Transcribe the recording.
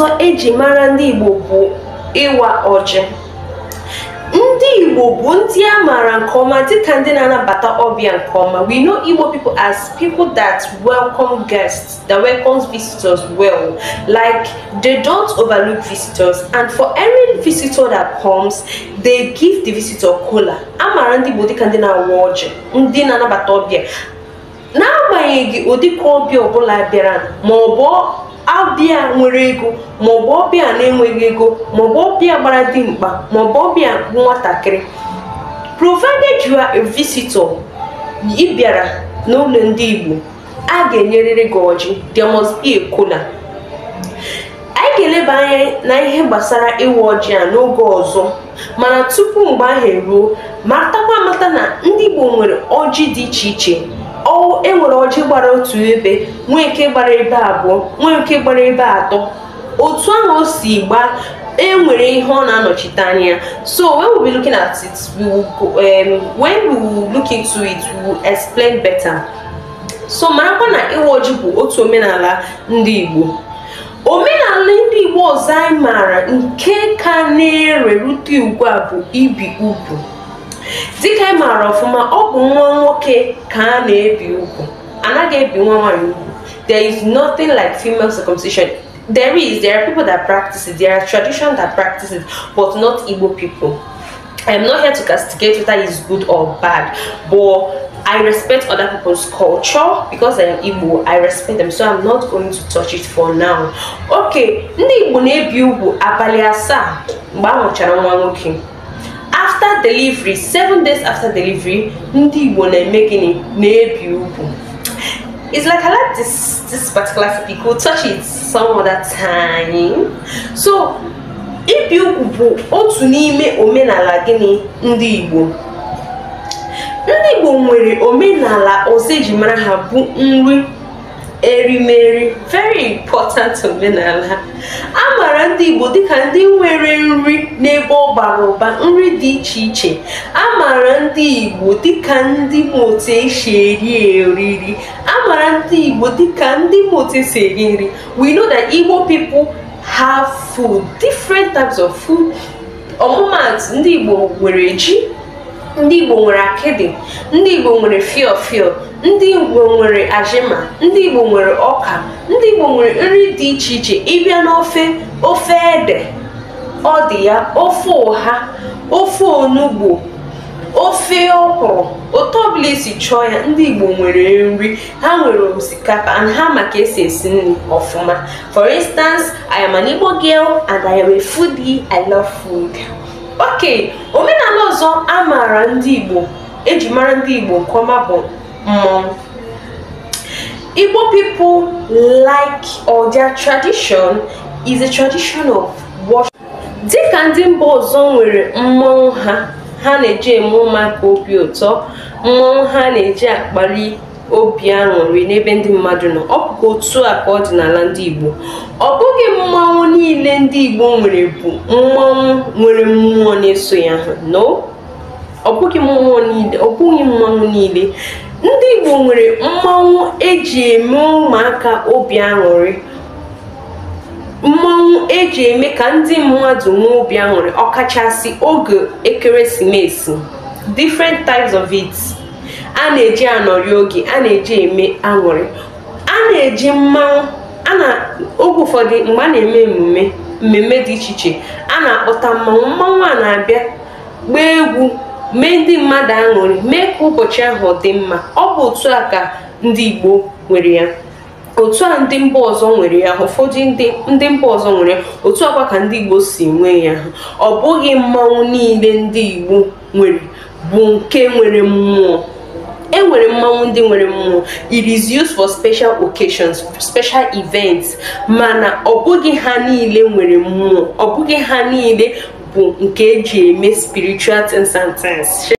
ọzọ eji mara ndị Igbo bụ ịwa ọjị. Ndị Igbo bụ ndị a maara nke ọma dịka ndị na-anabata ọbịa nke ọma. We know Igbo people as people that welcome guests, that welcomes visitors well. Like, they don't overlook visitors, and for every visitor that comes, they give the visitor cola. A maara ndị Igbo dịka ndị na-awa ọjị, ndị na-anabata ọbịa. N'agbanyeghị ụdịka ọbịa ọbụla bịara, ma ọ bụ ọbịa nwere ego, ma ọ bụ ọbịa na-enweghị ego, ma ọ bụ ọbịa gbara dimkpa, ma ọ bụ ọbịa nwatakịrị, provided you are a visitor, ị bịara n'ụlọ ndị Igbo, a ga-enyerịrị gị ọjị. There must be a cola. Anyị ga-eleba anya na ihe gbasara ịwa ọjị a n'oge ọzọ, mana tupu mgbe ahụ eruo, mata na ndị Igbo nwere ọjị dị iche iche. Enwere ọjị gbara otu ebe, nwee nke gbara ebe abụọ, nwee nke gbara ebe atọ. Otu ahụ o si gba, enwere ihe ọ na-anọchite anya. So when we'll be looking at it, when we will look into it, we will explain better. So marakwa na ịwa ọjị bụ otu omenala ndị Igbo. Omenala ndị Igbo ọzọ anyị maara nke ka na-ererute ugbu a bụ ibi ugwu. Dịka anyị maara ọfụma, ọ bụ nwa nwoke ka a na-ebi ugwu, anaghị ebi nwa nwaanyị ugwu. There is nothing like female circumcision. There are people that practice it, there are traditions that practice it, but not Igbo people. I am not here to castigate whether it's good or bad, but I respect other people's culture. Because I am Igbo, I respect them, so I'm not going to touch it for now. Okay, ndị Igbo na-ebi ugwu abalị asaa mgbe a mụchara nwa nwoke. After delivery, 7 days after delivery, ndị Igbo na-eme gịnị? Na-ebi ugwu. It's like I like this particular topic. We'll touch it some other time. So, ibi ugwu bụ otu n'ime omenala gịnị ndị Igbo. Ndị Igbo nwere omenala ọzọ eji mara ha bụ nri erimeri. Very important omenala. A maara ndị Igbo dịka ndị nwere nri n'ebe ọ bara ụba, nri dị iche iche. A maara ndị Igbo dịka ndị moto esi eri eriri. A maara ndị Igbo dịka ndị moto esi eri nri. We know that Igbo people have food, different types of food. Ọmụmaatụ, ndị Igbo nwere ji, ndị Igbo nwere akịdị, ndị Igbo nwere fiofio, ndị Igbo nwere ajima, ndị Igbo nwere ọka, ndị Igbo nwere nri dị iche iche. Ịbịa n'ofe, ofe ede, ọ dị ya, ofe ọha, ofe onugbu, ofe ọkwụrụ, otu ọbụla esi chọọ ya, ndị Igbo nwere nri. Ha nwere osikapa, and ha maka esi esi nri ọfụma. For instance, I am an Igbo girl and I am a foodie. I love food. Okay, omenala ọzọ a maara ndị Igbo, eji mara ndị Igbo nke ọma bụ mmọnwụ. Igbo people like, or their tradition is a tradition of worship. Dịka ndị mba ọzọ nwere mmọnwụ ha na-eji eme ụmụaka obi ụtọ, mmọnwụ ha na-eji akpali obi aṅụrị n'ebe ndị mmadụ nọ. Ọ bụ otu a ka ọ dị n'ala ndị Igbo. Ọ bụghị mmọnwụ niile ndị Igbo nwere bụ mmọnwụ nwere mmụọ na-eso ya ha. No, ọ bụghị mmọnwụ niile. Ndị Igbo nwere mmọnwụ eji eme ụmụaka obi aṅụrị, mmọnwụ eji eme ka ndị mmadụ nwee obi aṅụrị, ọkachasị oge ekeresimesi. Different types of it. A na-eji anọrị oge, a na-eji eme aṅụrị, a na-eji mmanwụ, oge ụfọdụ mgbe a na-eme mmemme dị iche iche, a na-akpọta mmanwụ a na-abịa gbaa egwu, mee ndị mmadụ aṅụrị, mee ka ụbọchị ahụ dị mma. Ọ bụ otu a ka ndị Igbo nwere ya, otu a ndị mba ọzọ nwere ya, ụfọdụ ndị mba ọzọ nwere, otu akwa ka ndị Igbo si nwee ya. Ọ bụghị mmanwụ niile ndị Igbo nwere bụ nke nwere mmụọ. Enwere mmanwụ ndị nwere mmụọ. It is used for special occasions, special events, mana ọ bụghị ha niile nwere mmụọ. Ọ bụghị ha niile bụ nke eji eme spiritual things and things.